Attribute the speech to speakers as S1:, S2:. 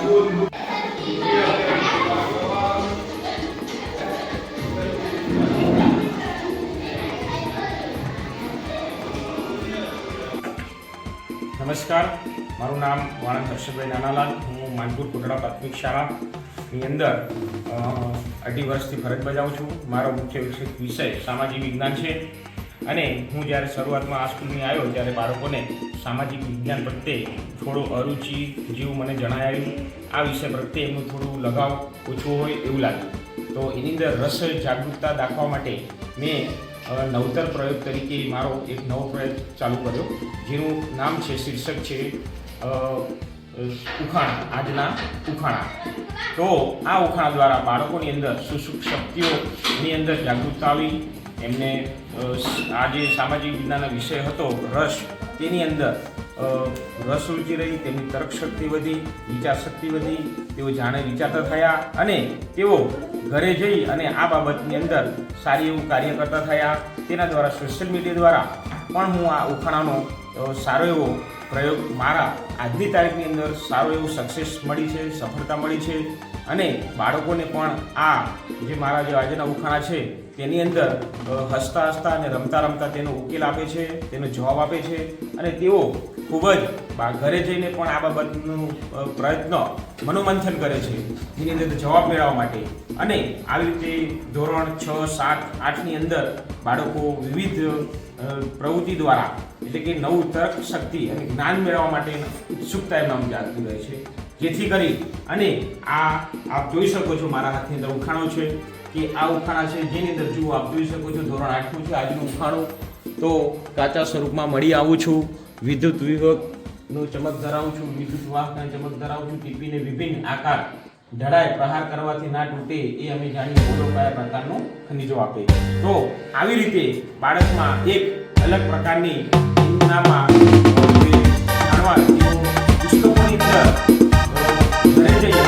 S1: નમસ્કાર, મારું નામ વાણંદ હર્ષભાઈ નાનાલાલ. હું માનપુર કોટડા પ્રાથમિક શાળાની અંદર 2.5 વર્ષથી ફરજ બજાવું છું. મારો મુખ્ય વિષય સામાજિક વિજ્ઞાન છે અને હું જ્યારે શરૂઆતમાં આ સ્કૂલની આવ્યો ત્યારે બાળકોને સામાજિક વિજ્ઞાન પ્રત્યે થોડો અરુચિ જેવું મને જણાવ્યું. આ વિષય પ્રત્યે એમનું થોડું લગાવ ઓછું હોય એવું લાગ્યું. તો એની અંદર રસ જાગૃતતા દાખવવા માટે મેં નવતર પ્રયોગ તરીકે મારો એક નવો પ્રયોગ ચાલુ કર્યો, જેનું નામ છે, શીર્ષક છે ઉખાણા, આજના ઉખાણા. તો આ ઉખાણા દ્વારા બાળકોની અંદર સુસુપ્ત શક્તિઓની અંદર જાગૃતતા આવી. એમને આ જે સામાજિક વિજ્ઞાનનો વિષય હતો રસ, તેની અંદર રસ રુચિ રહી, તેમની તર્ક શક્તિ વધી, વિચાર શક્તિ વધી, તેઓ જાણે વિચારતા થયા અને તેઓ ઘરે જઈ અને આ બાબતની અંદર સારી એવું કાર્ય કરતા થયા. તેના દ્વારા સોશિયલ મીડિયા દ્વારા પણ હું આ ઉખાણાનો સારો એવો પ્રયોગ મારા આજની તારીખની અંદર સારો એવું સક્સેસ મળી છે, સફળતા મળી છે અને બાળકોને પણ આ જે મારા જે આજના ઉખાણા છે તેની અંદર હસતા હસતા અને રમતા રમતા તેનો ઉકેલ આપે છે, તેનો જવાબ આપે છે અને તેઓ ખૂબ જ ઘરે જઈને પણ આ બાબતનું પ્રયત્ન મનોમંથન કરે છે જેની અંદર જવાબ મેળવવા માટે. અને આવી રીતે ધોરણ 6, 7, 8ની અંદર બાળકો વિવિધ પ્રવૃત્તિ દ્વારા, એટલે કે નવું તર્ક શક્તિ અને જ્ઞાન મેળવવા માટે ઉત્સુકતા એમનામાં જાગતી રહે છે. જેથી કરી અને આ આપ જોઈ શકો છો, મારા હાથની અંદર ઉખાણો છે કે આ ઉખાણા છે જેની અંદર જુઓ આપ જોઈ શકો છો ધોરણ 8નું છે આજનું ઉખાણું. તો કાચા સ્વરૂપમાં મળી આવું છું, વિદ્યુત વિભાગનું ચમક ધરાવું છું, વિદ્યુત વાહકના ચમક ધરાવું છું, ટીપીને વિભિન્ન આકાર ઢળાય પ્રહાર કરવાથી ના તૂટે, એ અમે જાણીએ બોલો કયા પ્રકારનો ખનિજો આપે. તો આવી રીતે બાળકમાં એક અલગ પ્રકારની એમનામાં જાણવા પુસ્તકોની અંદર ઘરે જઈએ